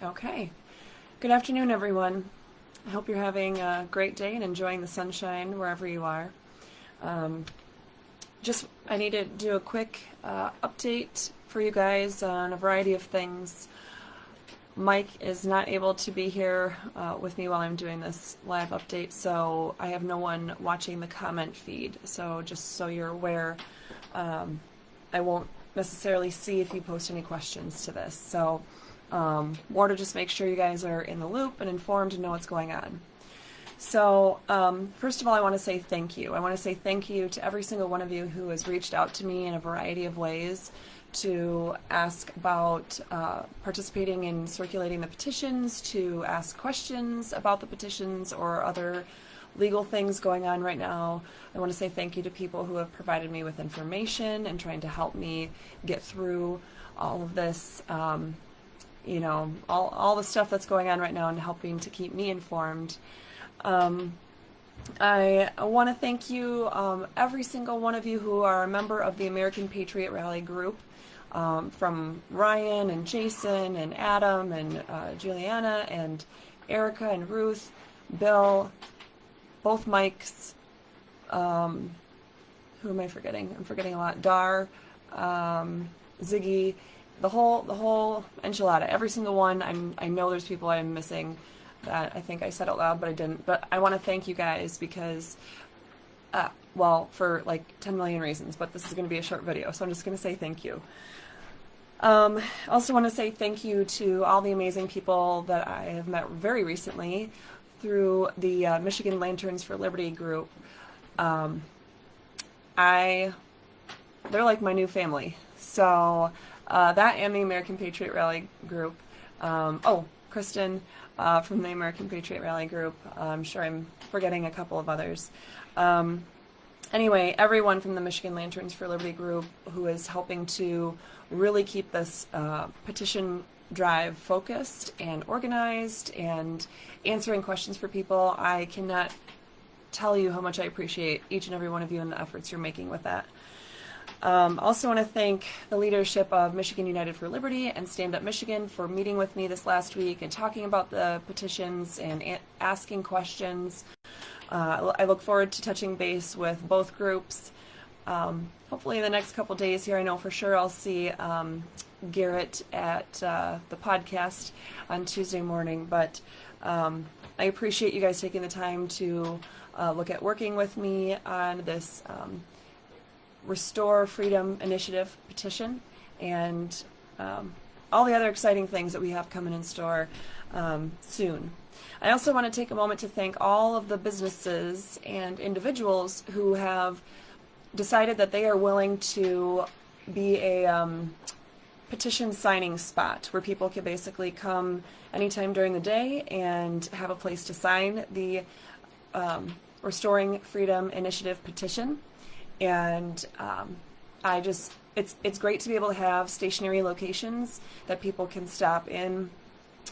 Okay. Good afternoon, everyone. I hope you're having a great day and enjoying the sunshine wherever you are. Um, I need to do a quick update for you guys on a variety of things. Mike is not able to be here with me while I'm doing this live update, so I have no one watching the comment feed. So just so you're aware, I won't necessarily see if you post any questions to this. So more to just make sure you guys are in the loop and informed and know what's going on. So first of all, I want to say thank you. I want to say thank you to every single one of you who has reached out to me in a variety of ways to ask about participating in circulating the petitions, to ask questions about the petitions or other legal things going on right now. I want to say thank you to people who have provided me with information and trying to help me get through all of this, you know, all the stuff that's going on right now and helping to keep me informed. I want to thank you, every single one of you who are a member of the American Patriot Rally group, from Ryan and Jason and Adam and Juliana and Erica and Ruth, Bill, both Mikes, who am I forgetting? I'm forgetting a lot. Dar, Ziggy, the whole enchilada, every single one. I know there's people I'm missing that I think I said out loud, but I didn't. But I want to thank you guys because, well, for like 10 million reasons, but this is going to be a short video, so I'm just going to say thank you. Also want to say thank you to all the amazing people that I have met very recently through the Michigan Lanterns for Liberty group. They're like my new family. So that and the American Patriot Rally group. Oh, Kristen from the American Patriot Rally group. I'm sure I'm forgetting a couple of others. Anyway, everyone from the Michigan Lanterns for Liberty group who is helping to really keep this petition drive focused and organized and answering questions for people. I cannot tell you how much I appreciate each and every one of you and the efforts you're making with that. Also want to thank the leadership of Michigan United for Liberty and Stand Up Michigan for meeting with me this last week and talking about the petitions and asking questions. I look forward to touching base with both groups. Hopefully in the next couple days here, I know for sure I'll see Garrett at the podcast on Tuesday morning, but I appreciate you guys taking the time to look at working with me on this Restore Freedom Initiative petition and all the other exciting things that we have coming in store soon. I also want to take a moment to thank all of the businesses and individuals who have decided that they are willing to be a petition signing spot where people can basically come anytime during the day and have a place to sign the Restoring Freedom Initiative petition. And it's great to be able to have stationary locations that people can stop in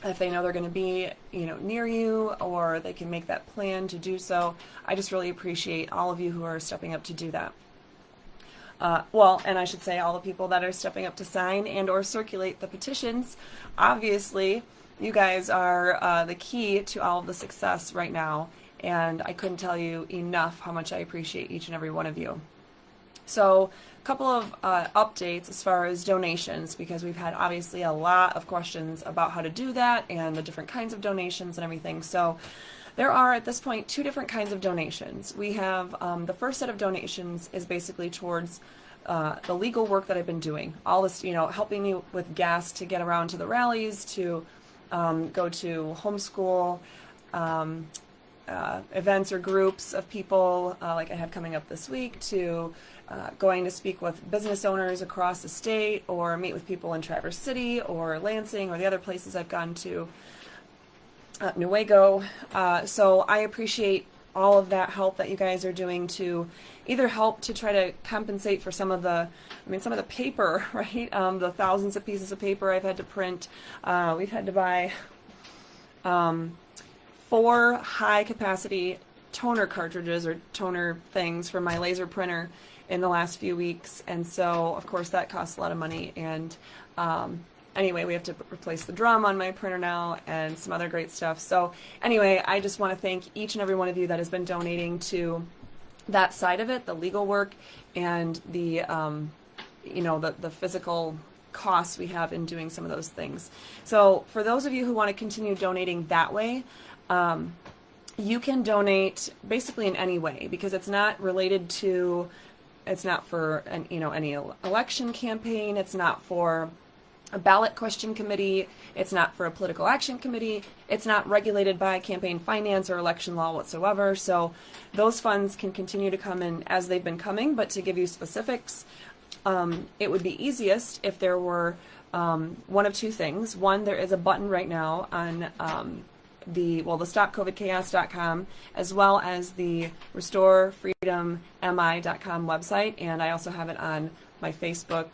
if they know they're going to be, you know, near you, or they can make that plan to do so. I just really appreciate all of you who are stepping up to do that. Well, and I should say all the people that are stepping up to sign and or circulate the petitions. Obviously, you guys are the key to all of the success right now, and I couldn't tell you enough how much I appreciate each and every one of you. So a couple of updates as far as donations, because we've had obviously a lot of questions about how to do that and the different kinds of donations and everything. So there are at this point 2 different kinds of donations. We have the first set of donations is basically towards the legal work that I've been doing. All this, you know, helping me with gas to get around to the rallies, to go to homeschool events or groups of people like I have coming up this week, to going to speak with business owners across the state or meet with people in Traverse City or Lansing or the other places I've gone to, Newaygo. So I appreciate all of that help that you guys are doing to either help to try to compensate for some of the paper, right? The thousands of pieces of paper I've had to print. We've had to buy 4 high capacity toner cartridges or toner things for my laser printer in the last few weeks, and so of course that costs a lot of money, and anyway, we have to replace the drum on my printer now and some other great stuff. So anyway, I just want to thank each and every one of you that has been donating to that side of it, the legal work and the the physical costs we have in doing some of those things. So for those of you who want to continue donating that way, you can donate basically in any way, because it's not related to, it's not for any election campaign, it's not for a ballot question committee, it's not for a political action committee, it's not regulated by campaign finance or election law whatsoever. So those funds can continue to come in as they've been coming, but to give you specifics, it would be easiest if there were one of two things. One, there is a button right now on the StopCovidChaos.com, as well as the RestoreFreedomMI.com website, and I also have it on my Facebook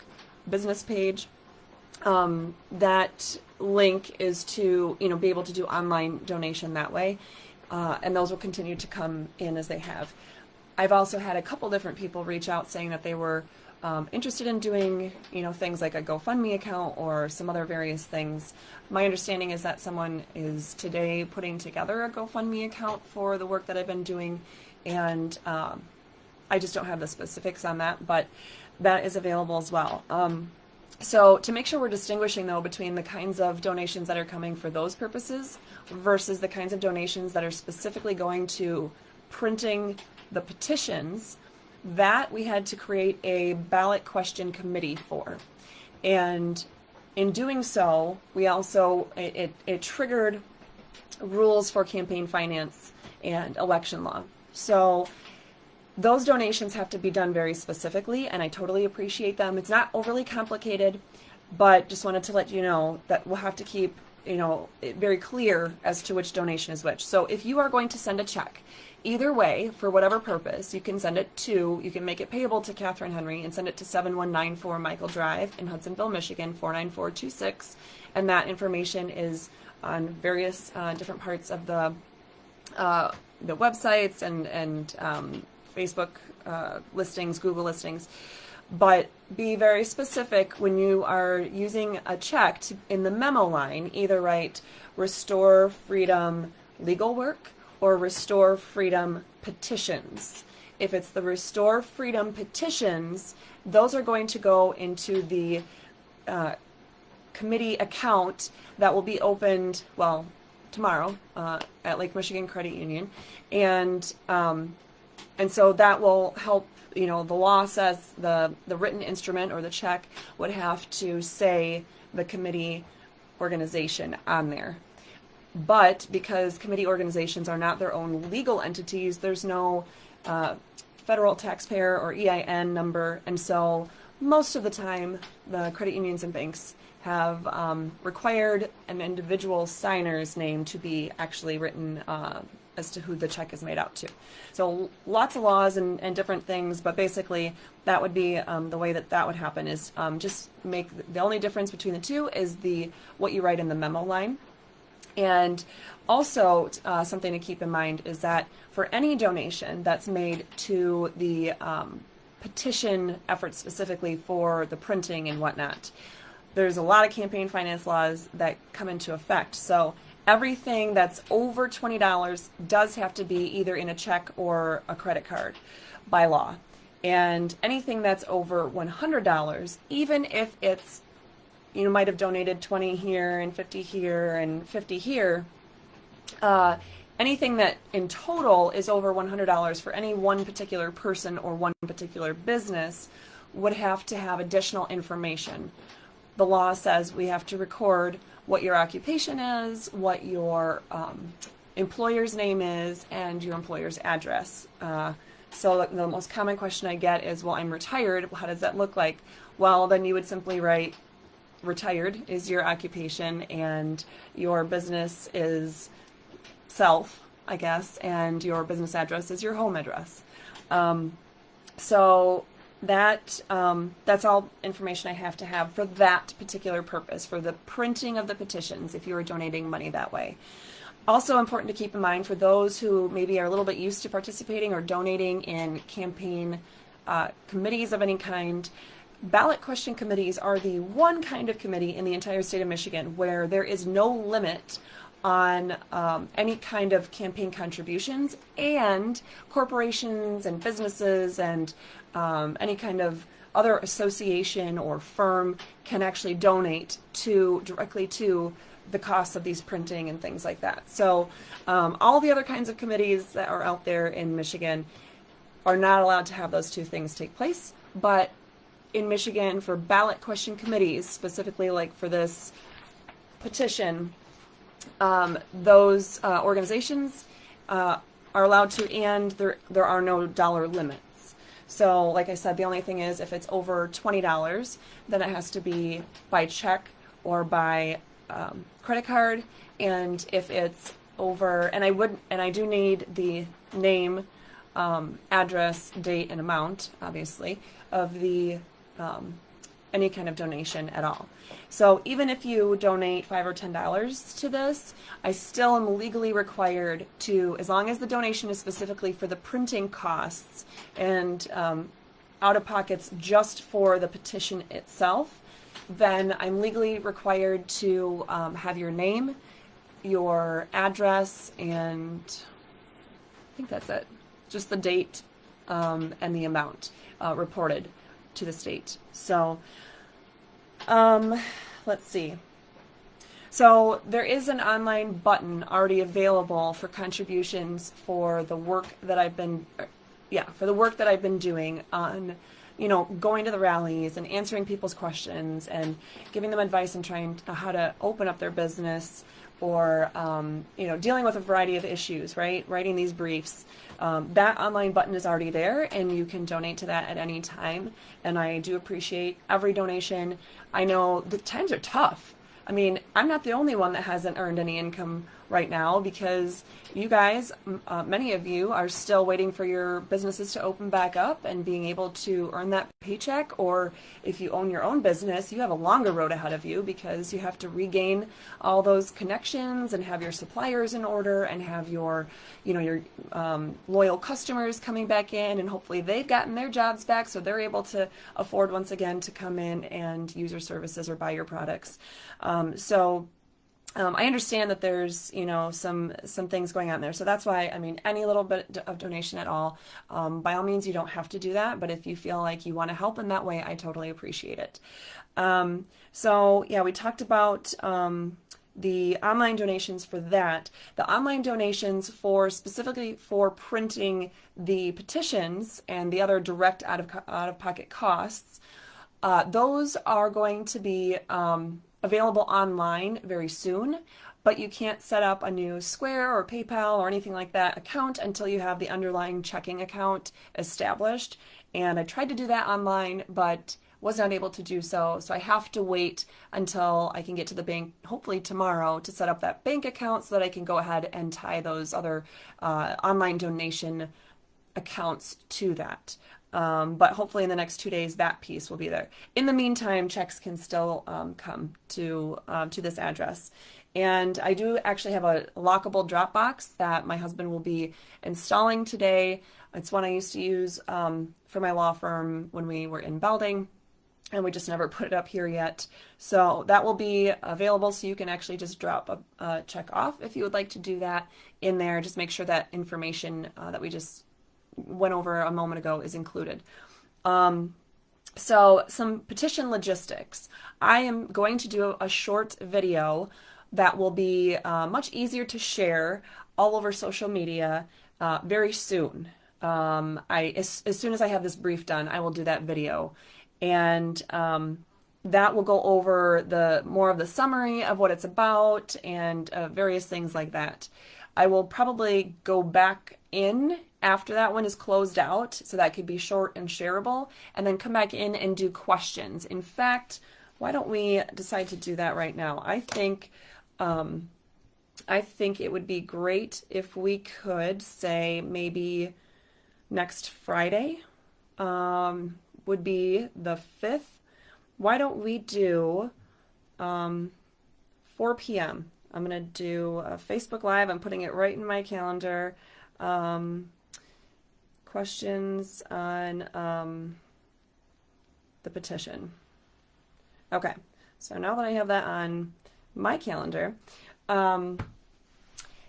business page. That link is to be able to do online donation that way, and those will continue to come in as they have. I've also had a couple different people reach out saying that they were interested in doing things like a GoFundMe account or some other various things. My understanding is that someone is today putting together a GoFundMe account for the work that I've been doing, and I just don't have the specifics on that, but that is available as well. So to make sure we're distinguishing, though, between the kinds of donations that are coming for those purposes versus the kinds of donations that are specifically going to printing the petitions, that we had to create a ballot question committee for. And in doing so, we also, it triggered rules for campaign finance and election law. So those donations have to be done very specifically, and I totally appreciate them. It's not overly complicated, but just wanted to let you know that we'll have to keep it very clear as to which donation is which. So if you are going to send a check, either way, for whatever purpose, you can make it payable to Catherine Henry and send it to 7194 Michael Drive in Hudsonville, Michigan, 49426, and that information is on various different parts of the websites and Facebook listings, Google listings. But be very specific when you are using a check in the memo line. Either write Restore Freedom Legal Work or Restore Freedom Petitions. If it's the Restore Freedom Petitions, those are going to go into the committee account that will be opened, tomorrow at Lake Michigan Credit Union, and so that will help. The law says the written instrument or the check would have to say the committee organization on there. But because committee organizations are not their own legal entities, there's no federal taxpayer or EIN number, and so most of the time the credit unions and banks have required an individual signer's name to be actually written as to who the check is made out to. So lots of laws and different things, but basically that would be the way that would happen is just make the only difference between the two is what you write in the memo line. And also something to keep in mind is that for any donation that's made to the petition effort specifically for the printing and whatnot, there's a lot of campaign finance laws that come into effect. So everything that's over $20 does have to be either in a check or a credit card by law. And anything that's over $100, even if it's, might have donated 20 here and 50 here and 50 here, anything that in total is over $100 for any one particular person or one particular business would have to have additional information. The law says we have to record what your occupation is, what your employer's name is, and your employer's address. So the most common question I get is, well, I'm retired. How does that look like? Well, then you would simply write retired is your occupation, and your business is self, I guess, and your business address is your home address. So that's all information I have to have for that particular purpose, for the printing of the petitions, if you are donating money that way. Also important to keep in mind for those who maybe are a little bit used to participating or donating in campaign committees of any kind, Ballot question committees are the one kind of committee in the entire state of Michigan where there is no limit on any kind of campaign contributions, and corporations and businesses and any kind of other association or firm can actually donate directly to the costs of these printing and things like that. So all the other kinds of committees that are out there in Michigan are not allowed to have those two things take place. But in Michigan, for ballot question committees, specifically like for this petition, those organizations are allowed to, and there are no dollar limits. So like I said, the only thing is if it's over $20, then it has to be by check or by credit card. And if it's over, and I do need the name, address, date, and amount, obviously, of the any kind of donation at all. So even if you donate $5 or $10 to this, I still am legally required to, as long as the donation is specifically for the printing costs and out-of-pockets just for the petition itself, then I'm legally required to have your name, your address, and I think that's it. Just the date and the amount reported to the state. So let's see. So there is an online button already available for contributions for the work that I've been doing on, going to the rallies and answering people's questions and giving them advice and trying how to open up their business, or dealing with a variety of issues, right? Writing these briefs. That online button is already there, and you can donate to that at any time. And I do appreciate every donation. I know the times are tough. I mean, I'm not the only one that hasn't earned any income right now, because you guys, many of you, are still waiting for your businesses to open back up and being able to earn that paycheck. Or if you own your own business, you have a longer road ahead of you, because you have to regain all those connections and have your suppliers in order and have your loyal customers coming back in, and hopefully they've gotten their jobs back so they're able to afford once again to come in and use your services or buy your products. I understand that there's, some things going on there. So that's why, any little bit of donation at all, by all means, you don't have to do that. But if you feel like you want to help in that way, I totally appreciate it. We talked about the online donations for that. The online donations specifically for printing the petitions and the other direct out-of-pocket costs, those are going to be available online very soon, but you can't set up a new Square or PayPal or anything like that account until you have the underlying checking account established. And I tried to do that online, but was not able to do so. So I have to wait until I can get to the bank, hopefully tomorrow, to set up that bank account so that I can go ahead and tie those other online donation accounts to that. But hopefully in the next 2 days, that piece will be there. In the meantime, checks can still come to this address. And I do actually have a lockable drop box that my husband will be installing today. It's one I used to use for my law firm when we were in Belding, and we just never put it up here yet. So that will be available, so you can actually just drop a check off if you would like to do that in there. Just make sure that information that we just went over a moment ago is included. So some petition logistics. I am going to do a short video that will be much easier to share all over social media very soon. As soon as I have this brief done, I will do that video. And that will go over more of the summary of what it's about and various things like that. I will probably go back in after that one is closed out, so that could be short and shareable, and then come back in and do questions. In fact, why don't we decide to do that right now? I think it would be great if we could say maybe next Friday would be the 5th. Why don't we do 4 p.m.? I'm going to do a Facebook Live. I'm putting it right in my calendar. Questions on the petition. Okay, so now that I have that on my calendar,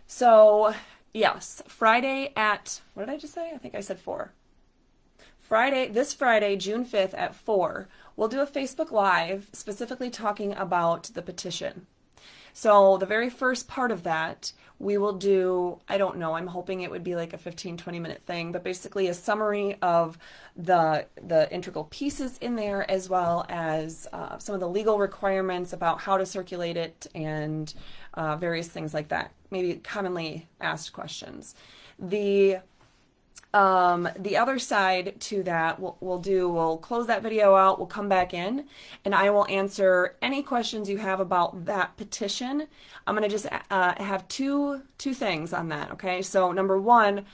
so yes, Friday at, what did I just say? I think I said 4. This Friday, June 5th at 4, we'll do a Facebook Live specifically talking about the petition. So the very first part of that, we will do, I don't know, I'm hoping it would be like a 15-20 minute thing, but basically a summary of the integral pieces in there, as well as some of the legal requirements about how to circulate it and various things like that, maybe commonly asked questions. The other side to that, we'll close that video out, we'll come back in, and I will answer any questions you have about that petition. I'm going to just have two things on that, okay? So number one,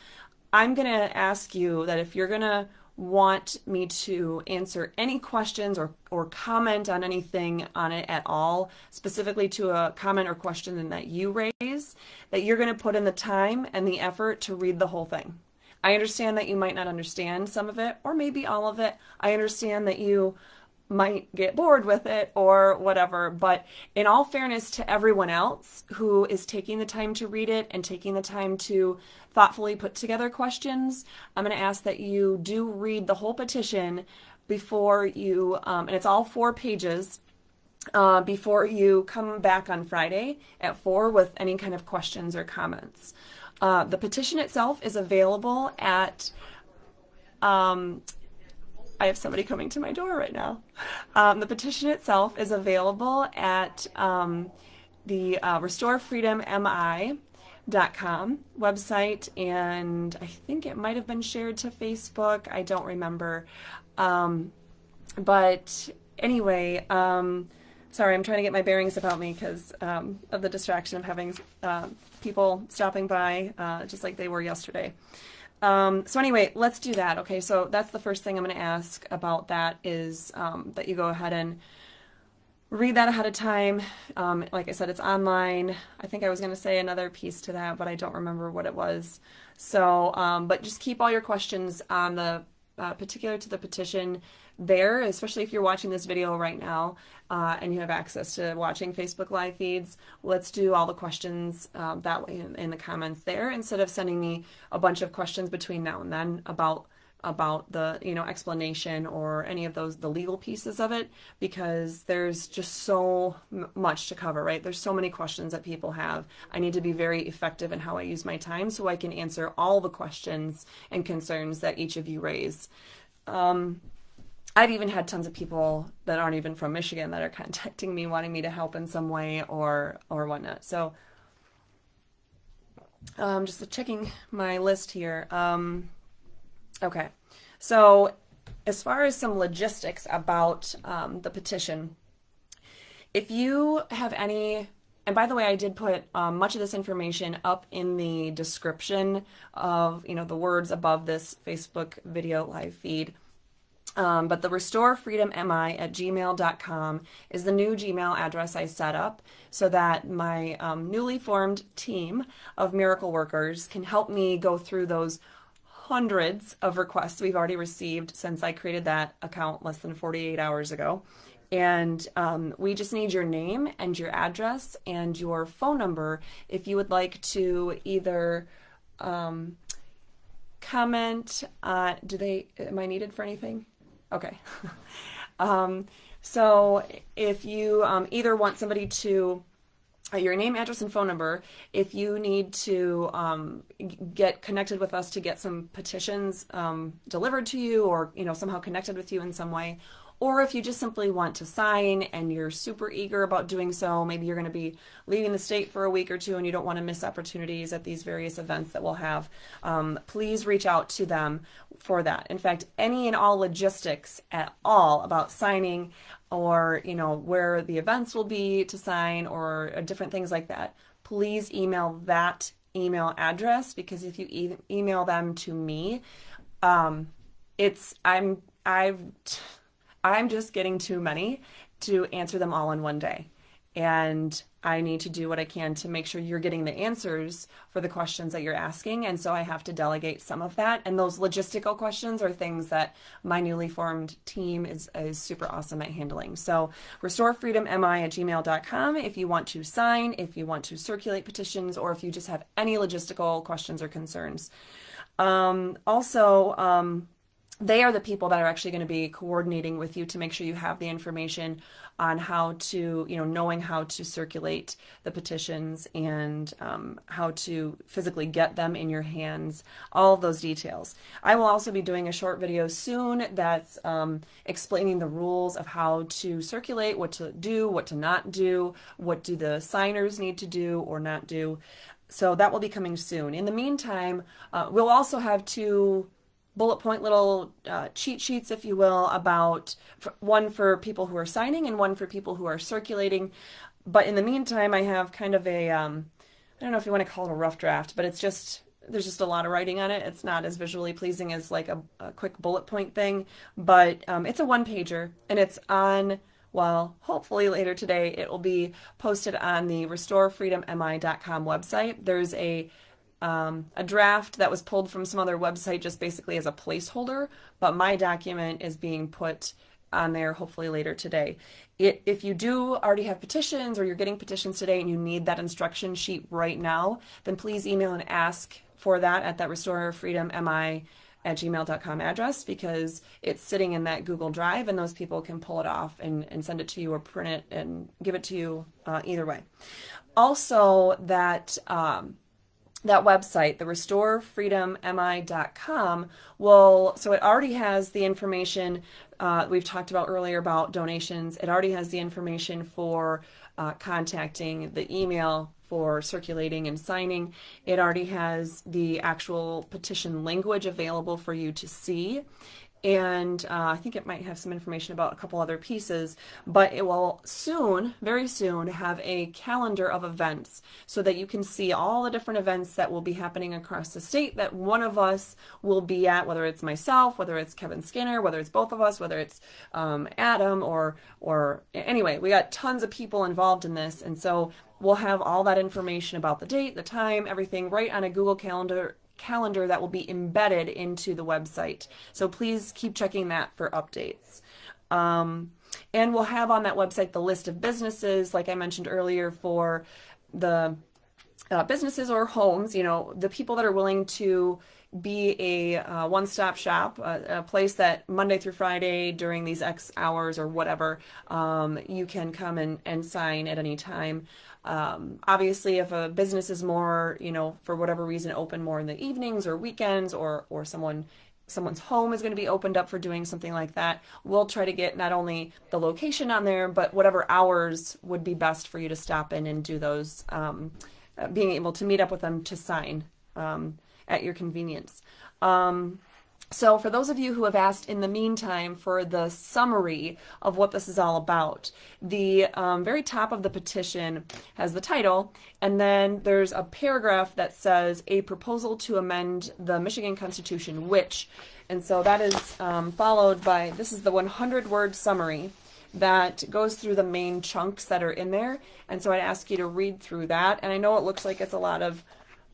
I'm going to ask you that if you're going to want me to answer any questions or comment on anything on it at all, specifically to a comment or question that you raise, that you're going to put in the time and the effort to read the whole thing. I understand that you might not understand some of it, or maybe all of it. I understand that you might get bored with it or whatever, but in all fairness to everyone else who is taking the time to read it and taking the time to thoughtfully put together questions, I'm going to ask that you do read the whole petition before you, and it's all 4 pages, before you come back on Friday at 4 with any kind of questions or comments. The petition itself is available at, I have somebody coming to my door right now. The petition itself is available at the RestoreFreedomMI.com website, and I think it might have been shared to Facebook. I don't remember. But anyway, sorry, I'm trying to get my bearings about me because of the distraction of having people stopping by just like they were yesterday. So anyway, let's do that. Okay, so that's the first thing I'm going to ask about that is that you go ahead and read that ahead of time. Like I said, it's online. I think I was going to say another piece to that, but I don't remember what it was. So, but just keep all your questions on the particular to the petition there, especially if you're watching this video right now and you have access to watching Facebook Live feeds. Let's do all the questions that way in the comments there, instead of sending me a bunch of questions between now and then about the explanation or any of the legal pieces of it, because there's just so much to cover, right? There's so many questions that people have. I need to be very effective in how I use my time so I can answer all the questions and concerns that each of you raise. I've even had tons of people that aren't even from Michigan that are contacting me wanting me to help in some way or whatnot. So just checking my list here. Okay, so as far as some logistics about the petition, if you have any, and by the way, I did put much of this information up in the description of the words above this Facebook video live feed. But the RestoreFreedomMI@gmail.com is the new Gmail address I set up so that my newly formed team of miracle workers can help me go through those hundreds of requests we've already received since I created that account less than 48 hours ago. And we just need your name and your address and your phone number if you would like to either comment. Am I needed for anything? Okay. So if you either want somebody to your name, address, and phone number, if you need to get connected with us to get some petitions delivered to you, or somehow connected with you in some way, or if you just simply want to sign and you're super eager about doing so, maybe you're going to be leaving the state for a week or two and you don't want to miss opportunities at these various events that we'll have, please reach out to them for that. In fact, any and all logistics at all about signing, or where the events will be to sign, or different things like that, please email that email address, because if you email them to me, I'm just getting too many to answer them all in one day. And I need to do what I can to make sure you're getting the answers for the questions that you're asking. And so I have to delegate some of that. And those logistical questions are things that my newly formed team is super awesome at handling. So RestoreFreedomMI@gmail.com if you want to sign, if you want to circulate petitions, or if you just have any logistical questions or concerns. They are the people that are actually going to be coordinating with you to make sure you have the information on how to, knowing how to circulate the petitions and how to physically get them in your hands, all of those details. I will also be doing a short video soon that's explaining the rules of how to circulate, what to do, what to not do, what do the signers need to do or not do. So that will be coming soon. In the meantime, we'll also have 2 bullet point little cheat sheets, if you will, about one for people who are signing and one for people who are circulating. But in the meantime, I have kind of a, I don't know if you want to call it a rough draft, but it's just, there's just a lot of writing on it. It's not as visually pleasing as like a quick bullet point thing, but it's a 1-pager, and it's on, well, hopefully later today, it will be posted on the RestoreFreedomMI.com website. There's a draft that was pulled from some other website just basically as a placeholder, but my document is being put on there hopefully later today. If you do already have petitions or you're getting petitions today and you need that instruction sheet right now, then please email and ask for that at that RestoreFreedomMI@gmail.com address, because it's sitting in that Google Drive and those people can pull it off and send it to you or print it and give it to you either way. Also, that website, the RestoreFreedomMI.com, so it already has the information we've talked about earlier about donations. It already has the information for contacting, the email for circulating and signing. It already has the actual petition language available for you to see. And I think it might have some information about a couple other pieces, but it will soon, very soon, have a calendar of events so that you can see all the different events that will be happening across the state that one of us will be at, whether it's myself, whether it's Kevin Skinner, whether it's both of us, whether it's Adam, or anyway, we got tons of people involved in this, and so we'll have all that information about the date, the time, everything right on a Google calendar that will be embedded into the website. So please keep checking that for updates. And we'll have on that website the list of businesses, like I mentioned earlier, for the businesses or homes, the people that are willing to be a one-stop shop, a place that Monday through Friday during these X hours or whatever, you can come and sign at any time. Obviously, if a business is more, for whatever reason, open more in the evenings or weekends, or someone's home is going to be opened up for doing something like that, we'll try to get not only the location on there, but whatever hours would be best for you to stop in and do those, being able to meet up with them to sign at your convenience. So for those of you who have asked in the meantime for the summary of what this is all about, the very top of the petition has the title, and then there's a paragraph that says a proposal to amend the Michigan Constitution, which, and so that is followed by, this is the 100-word summary that goes through the main chunks that are in there, and so I'd ask you to read through that. And I know it looks like it's a lot of,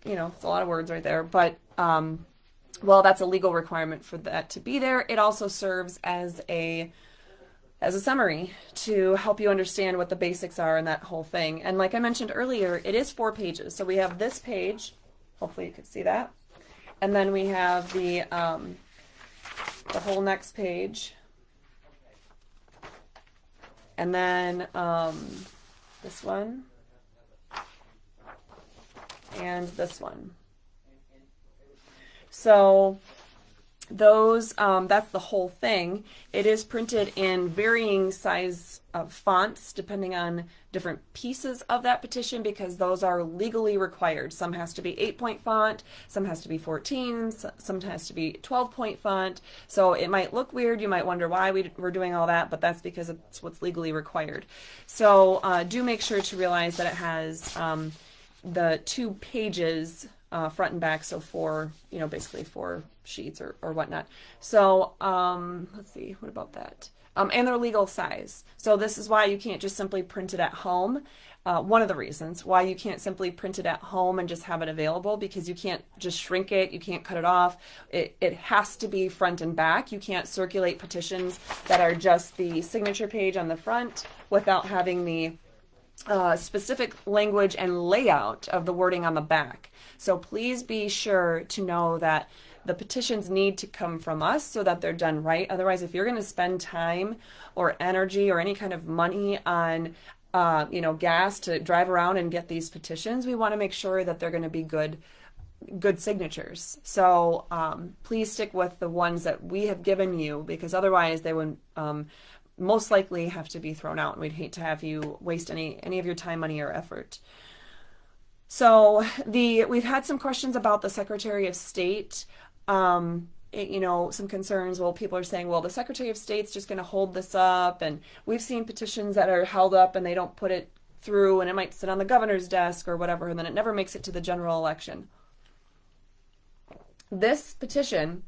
it's a lot of words right there, but well, that's a legal requirement for that to be there. It also serves as a summary to help you understand what the basics are and that whole thing. And like I mentioned earlier, it is 4 pages. So we have this page, hopefully you can see that, and then we have the whole next page, and then this one, and this one. So those, that's the whole thing. It is printed in varying size of fonts depending on different pieces of that petition, because those are legally required. Some has to be 8-point font, some has to be 14, some has to be 12-point font. So it might look weird. You might wonder why we're doing all that, but that's because it's what's legally required. So do make sure to realize that it has the 2 pages front and back, so 4, basically 4 sheets or whatnot. So let's see, what about that? and their legal size. So this is why you can't just simply print it at home. One of the reasons why you can't simply print it at home and just have it available, because you can't just shrink it, you can't cut it off. It has to be front and back. You can't circulate petitions that are just the signature page on the front without having the specific language and layout of the wording on the back. So please be sure to know that the petitions need to come from us so that they're done right. Otherwise, if you're going to spend time or energy or any kind of money on gas to drive around and get these petitions, we want to make sure that they're going to be good signatures. So please stick with the ones that we have given you, because otherwise they would most likely have to be thrown out, and we'd hate to have you waste any of your time, money, or effort. So we've had some questions about the Secretary of State. Some concerns. Well, people are saying, well, the Secretary of State's just going to hold this up, and we've seen petitions that are held up and they don't put it through, and it might sit on the governor's desk or whatever, and then it never makes it to the general election. This petition,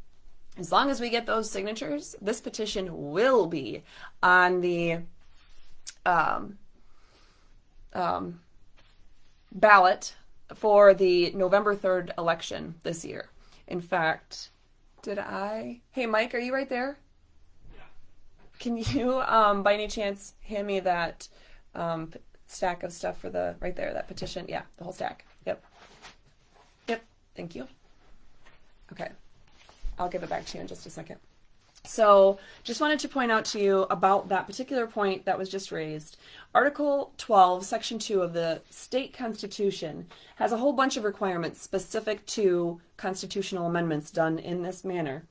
as long as we get those signatures, this petition will be on the ballot for the November 3rd election this year. In fact, hey, Mike, are you right there? Yeah. Can you, by any chance, hand me that stack of stuff for right there, that petition? Yeah, the whole stack. Yep. Thank you. Okay. I'll give it back to you in just a second. So just wanted to point out to you about that particular point that was just raised. Article 12, Section 2 of the state constitution has a whole bunch of requirements specific to constitutional amendments done in this manner.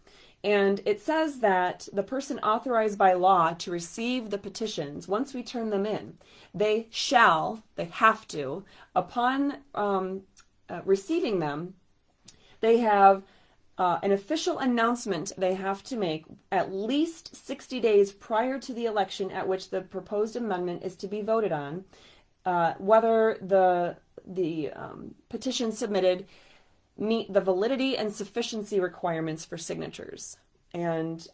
And it says that the person authorized by law to receive the petitions, once we turn them in, they have to, upon receiving them, they have an official announcement they have to make at least 60 days prior to the election at which the proposed amendment is to be voted on, whether the petition submitted meet the validity and sufficiency requirements for signatures, and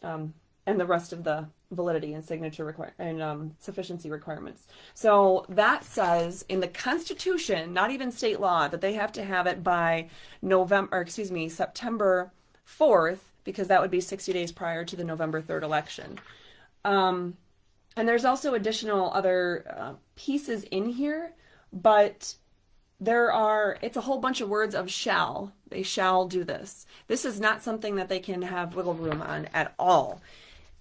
the rest of the validity and sufficiency requirements. So that says in the Constitution, not even state law, that they have to have it by September 4th, because that would be 60 days prior to the November 3rd election. And there's also additional other pieces in here, but it's a whole bunch of words of shall. They shall do this. This is not something that they can have wiggle room on at all.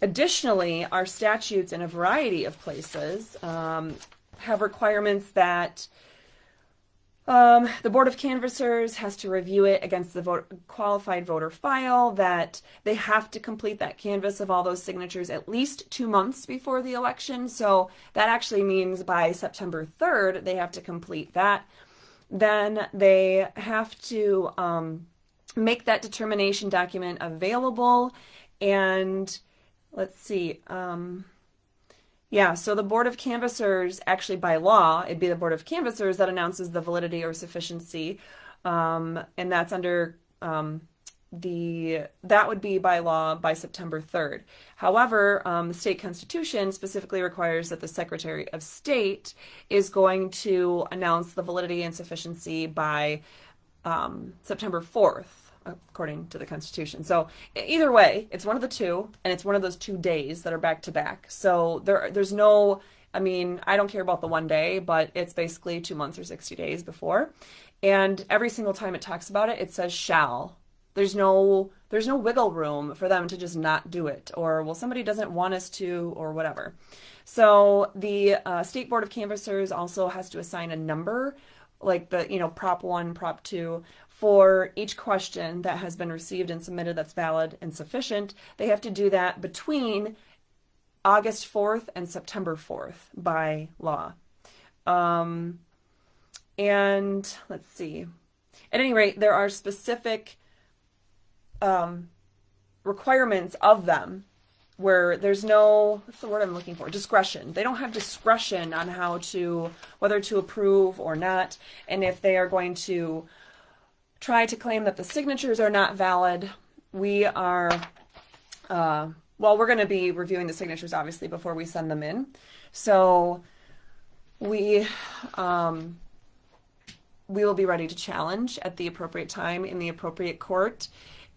Additionally, our statutes in a variety of places have requirements that the Board of Canvassers has to review it against the qualified voter file, that they have to complete that canvass of all those signatures at least 2 months before the election. So that actually means by September 3rd, they have to complete that. Then they have to make that determination document available, and let's see. So the Board of Canvassers, actually by law, it'd be the Board of Canvassers that announces the validity or sufficiency, and that's under that would be by law by September 3rd. However, the state constitution specifically requires that the Secretary of State is going to announce the validity and sufficiency by September 4th. According to the Constitution. So either way, it's one of the two, and it's one of those 2 days that are back to back. So there's no, I don't care about the 1 day, but it's basically 2 months or 60 days before. And every single time it talks about it, it says shall. There's no wiggle room for them to just not do it, or, well, somebody doesn't want us to, or whatever. So the State Board of Canvassers also has to assign a number, like the, Prop 1, Prop 2, for each question that has been received and submitted that's valid and sufficient. They have to do that between August 4th and September 4th by law. And let's see. At any rate, there are specific requirements of them where there's no, what's the word I'm looking for? Discretion. They don't have discretion on whether to approve or not. And if they are going to try to claim that the signatures are not valid, we are well, we're going to be reviewing the signatures obviously before we send them in. So we will be ready to challenge at the appropriate time in the appropriate court.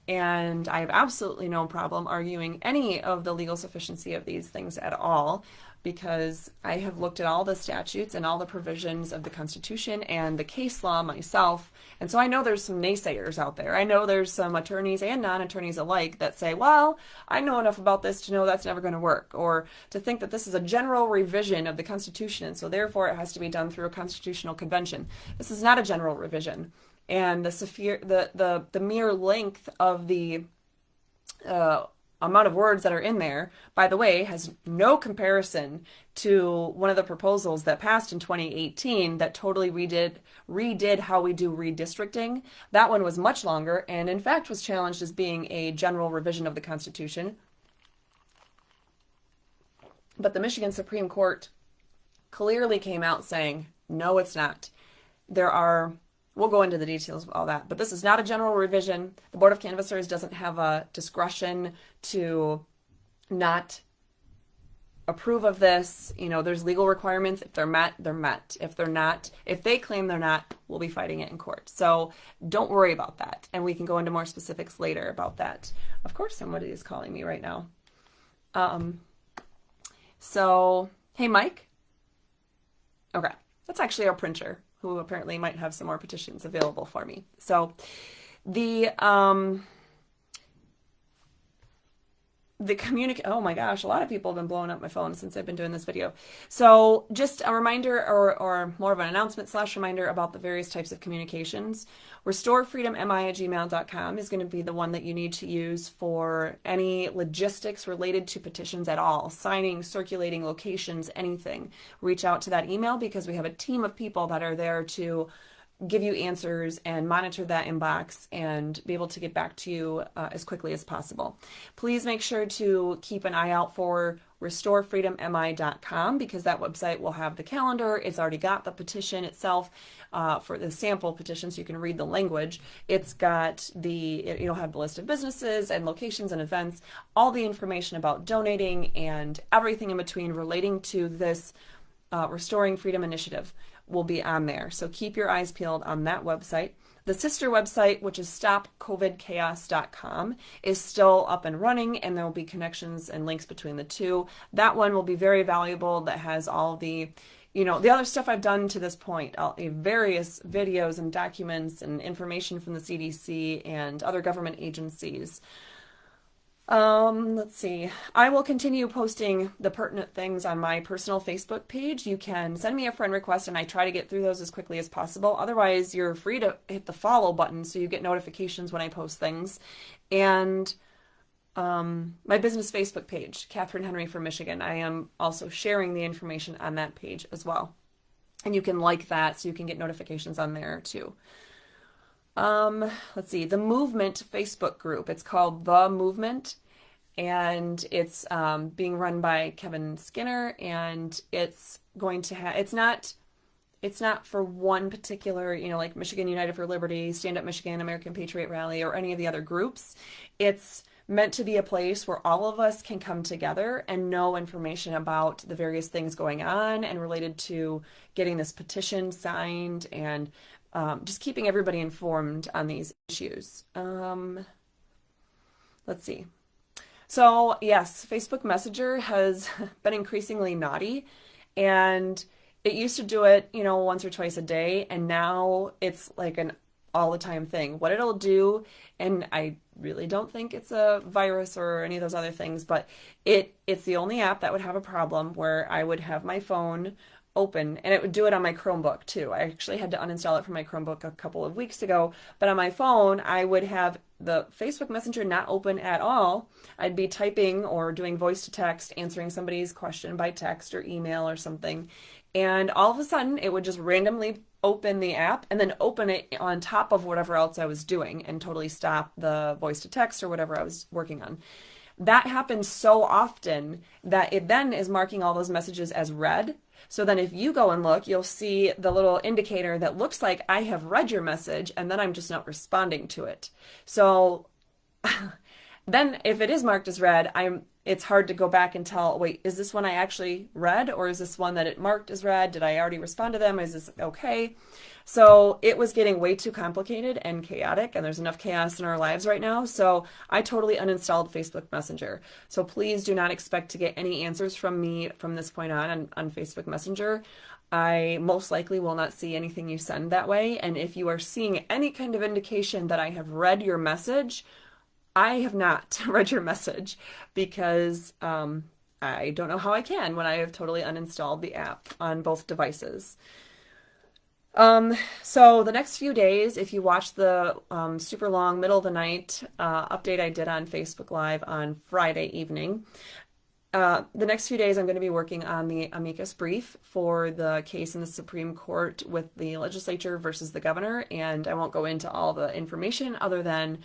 And I have absolutely no problem arguing any of the legal sufficiency of these things at all, because I have looked at all the statutes and all the provisions of the Constitution and the case law myself. And so I know there's some naysayers out there. I know there's some attorneys and non-attorneys alike that say, well, I know enough about this to know that's never going to work, or to think that this is a general revision of the Constitution, and so therefore it has to be done through a constitutional convention. This is not a general revision. And the mere length of the amount of words that are in there, by the way, has no comparison to one of the proposals that passed in 2018 that totally redid how we do redistricting. That one was much longer and in fact was challenged as being a general revision of the Constitution. But the Michigan Supreme Court clearly came out saying, no, it's not. We'll go into the details of all that, but this is not a general revision. The Board of Canvassers doesn't have a discretion to not approve of this. You know, there's legal requirements. If they're met, they're met. If they're not, if they claim they're not, we'll be fighting it in court. So don't worry about that. And we can go into more specifics later about that. Of course, somebody is calling me right now. So, hey, Mike. Okay, that's actually our printer, who apparently might have some more petitions available for me. So oh my gosh, a lot of people have been blowing up my phone since I've been doing this video. So just a reminder, or more of an announcement / reminder about the various types of communications. RestoreFreedomMI@gmail.com is going to be the one that you need to use for any logistics related to petitions at all. Signing, circulating, locations, anything. Reach out to that email because we have a team of people that are there to give you answers and monitor that inbox and be able to get back to you as quickly as possible. Please make sure to keep an eye out for RestoreFreedomMI.com because that website will have the calendar. It's already got the petition itself for the sample petition, so you can read the language. It's got you'll have the list of businesses and locations and events, all the information about donating and everything in between relating to this Restoring Freedom initiative will be on there. So keep your eyes peeled on that website. The sister website, which is stopcovidchaos.com, is still up and running, and there will be connections and links between the two. That one will be very valuable. That has all the, the other stuff I've done to this point, various videos and documents and information from the CDC and other government agencies. Let's see. I will continue posting the pertinent things on my personal Facebook page. You can send me a friend request and I try to get through those as quickly as possible. Otherwise, you're free to hit the follow button so you get notifications when I post things. And my business Facebook page, Catherine Henry from Michigan, I am also sharing the information on that page as well. And you can like that so you can get notifications on there too. Let's see, the Movement Facebook group. It's called The Movement, and it's being run by Kevin Skinner, and it's going to have, it's not for one particular, like Michigan United for Liberty, Stand Up Michigan, American Patriot Rally, or any of the other groups. It's meant to be a place where all of us can come together and know information about the various things going on and related to getting this petition signed and just keeping everybody informed on these issues. Let's see. So yes, Facebook Messenger has been increasingly naughty, and it used to do it, once or twice a day, and now it's like an all the time thing. What it'll do, and I really don't think it's a virus or any of those other things, but it's the only app that would have a problem where I would have my phone open, and it would do it on my Chromebook too. I actually had to uninstall it from my Chromebook a couple of weeks ago, but on my phone I would have the Facebook Messenger not open at all. I'd be typing or doing voice to text, answering somebody's question by text or email or something, and all of a sudden it would just randomly open the app and then open it on top of whatever else I was doing and totally stop the voice to text or whatever I was working on. That happens so often that it then is marking all those messages as read. So then if you go and look, you'll see the little indicator that looks like I have read your message and then I'm just not responding to it. So then if it is marked as read, it's hard to go back and tell, wait, is this one I actually read, or is this one that it marked as read? Did I already respond to them? Is this okay? So it was getting way too complicated and chaotic, and there's enough chaos in our lives right now. So I totally uninstalled Facebook Messenger. So please do not expect to get any answers from me from this point on Facebook Messenger. I most likely will not see anything you send that way. And if you are seeing any kind of indication that I have read your message, I have not read your message, because I don't know how I can when I have totally uninstalled the app on both devices. So the next few days, if you watch the super long middle of the night update I did on Facebook Live on Friday evening, the next few days I'm going to be working on the amicus brief for the case in the Supreme Court with the legislature versus the governor, and I won't go into all the information other than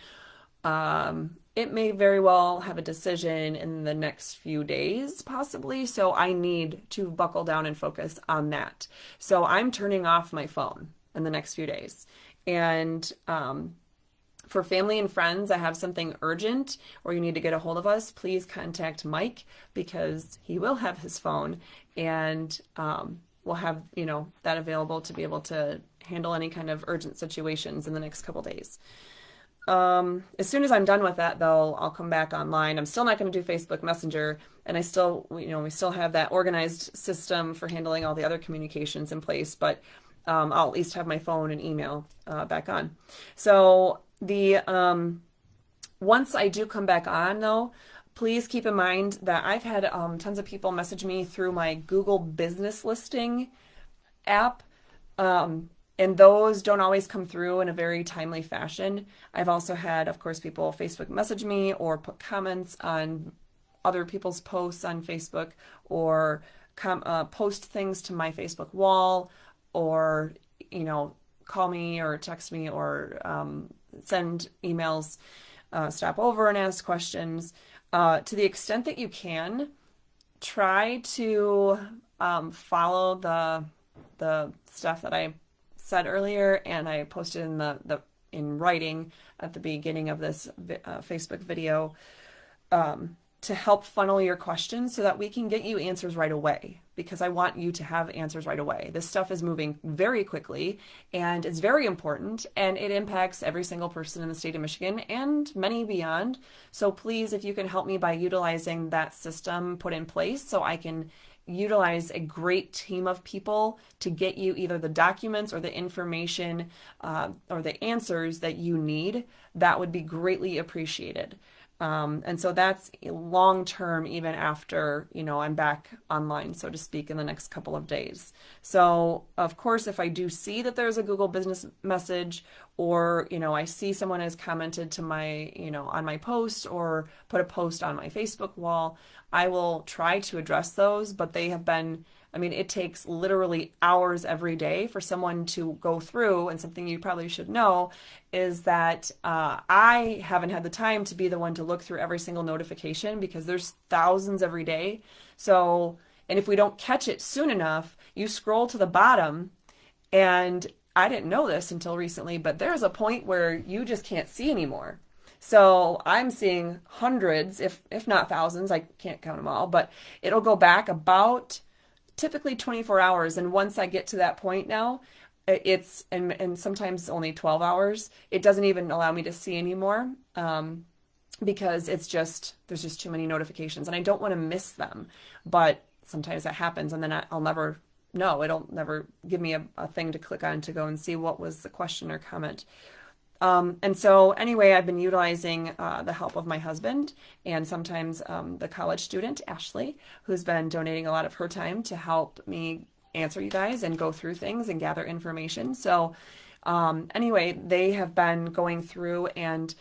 it may very well have a decision in the next few days, possibly, so I need to buckle down and focus on that. So I'm turning off my phone in the next few days. And for family and friends, I have something urgent or you need to get a hold of us, please contact Mike, because he will have his phone, and we'll have, you know, that available to be able to handle any kind of urgent situations in the next couple days. As soon as I'm done with that, though, I'll come back online. I'm still not going to do Facebook Messenger, and I still, you know, we still have that organized system for handling all the other communications in place, but I'll at least have my phone and email back on. So the once I do come back on, though, please keep in mind that I've had tons of people message me through my Google Business Listing app. And those don't always come through in a very timely fashion. I've also had, of course, people Facebook message me or put comments on other people's posts on Facebook, or post things to my Facebook wall, or, you know, call me or text me, or send emails, stop over and ask questions. To the extent that you can, try to follow the stuff that I said earlier, and I posted in in writing at the beginning of this Facebook video, to help funnel your questions so that we can get you answers right away, because I want you to have answers right away. This stuff is moving very quickly, and it's very important, and it impacts every single person in the state of Michigan and many beyond. So please, if you can help me by utilizing that system put in place, so I can utilize a great team of people to get you either the documents or the information or the answers that you need, that would be greatly appreciated. And so that's long term, even after, you know, I'm back online, so to speak, in the next couple of days. So of course, if I do see that there's a Google Business message, or, you know, I see someone has commented to my, you know, on my post, or put a post on my Facebook wall, I will try to address those, but they have been, I mean, it takes literally hours every day for someone to go through, and something you probably should know is that I haven't had the time to be the one to look through every single notification, because there's thousands every day. So, and if we don't catch it soon enough, you scroll to the bottom, and I didn't know this until recently, but there's a point where you just can't see anymore. So I'm seeing hundreds, if not thousands, I can't count them all, but it'll go back about typically 24 hours. And once I get to that point now, it's, and sometimes only 12 hours, it doesn't even allow me to see anymore, because it's just, there's just too many notifications, and I don't want to miss them. But sometimes that happens, and then I'll never know. It'll never give me a thing to click on to go and see what was the question or comment. And so anyway, I've been utilizing the help of my husband, and sometimes the college student, Ashley, who's been donating a lot of her time to help me answer you guys and go through things and gather information. So anyway, they have been going through, and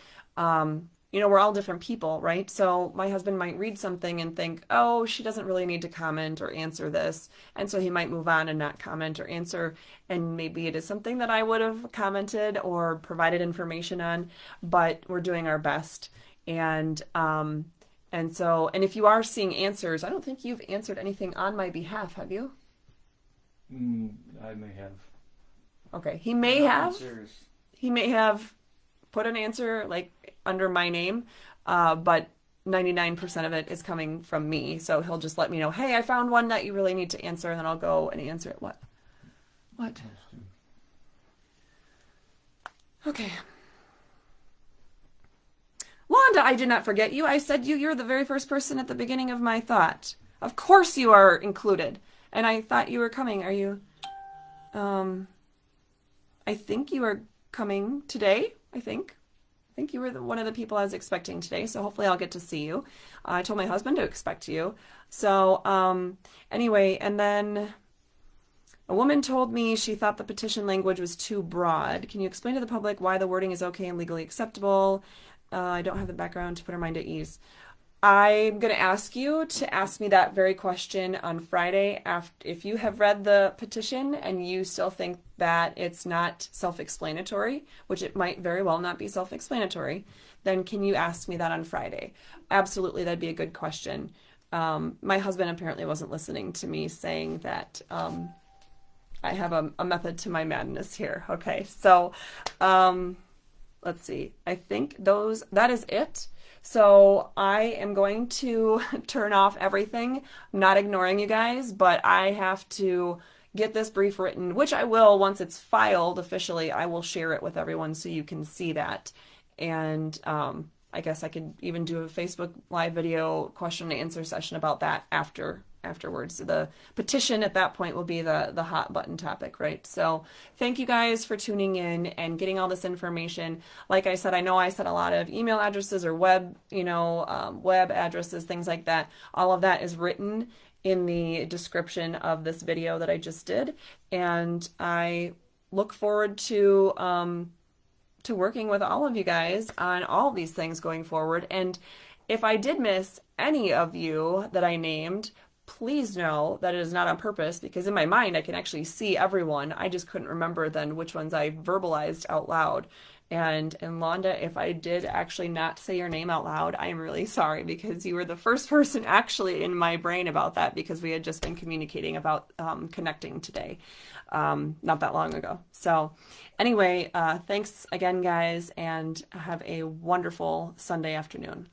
you know, we're all different people, right? So my husband might read something and think, oh, she doesn't really need to comment or answer this. And so he might move on and not comment or answer. And maybe it is something that I would have commented or provided information on, but we're doing our best. And so, and if you are seeing answers, I don't think you've answered anything on my behalf, have you? I may have. Okay. He may have put an answer like under my name, but 99% of it is coming from me. So he'll just let me know, hey, I found one that you really need to answer, and then I'll go and answer it. What? Okay. Londa, I did not forget you. I said you're the very first person at the beginning of my thought. Of course you are included. And I thought you were coming. Are you? I think you are coming today. I think you were one of the people I was expecting today. So hopefully I'll get to see you. I told my husband to expect you. So anyway, and then a woman told me she thought the petition language was too broad. Can you explain to the public why the wording is okay and legally acceptable? I don't have the background to put her mind at ease. I'm going to ask you to ask me that very question on Friday if you have read the petition and you still think that it's not self-explanatory, which it might very well not be self-explanatory, then can you ask me that on Friday? Absolutely, that'd be a good question. My husband apparently wasn't listening to me saying that I have a method to my madness here. Okay, so let's see. I think that is it. So I am going to turn off everything. I'm not ignoring you guys, but I have to get this brief written, which I will once it's filed officially. I will share it with everyone so you can see that. And I guess I could even do a Facebook live video question and answer session about that afterwards. So the petition at that point will be the hot button topic, right? So thank you guys for tuning in and getting all this information. Like I said, I know I said a lot of email addresses or web addresses, things like that. All of that is written in the description of this video that I just did. And I look forward to working with all of you guys on all these things going forward. And if I did miss any of you that I named, please know that it is not on purpose, because in my mind I can actually see everyone. I just couldn't remember then which ones I verbalized out loud. And Londa, if I did actually not say your name out loud, I am really sorry, because you were the first person actually in my brain about that, because we had just been communicating about connecting today, not that long ago. So anyway, thanks again, guys, and have a wonderful Sunday afternoon.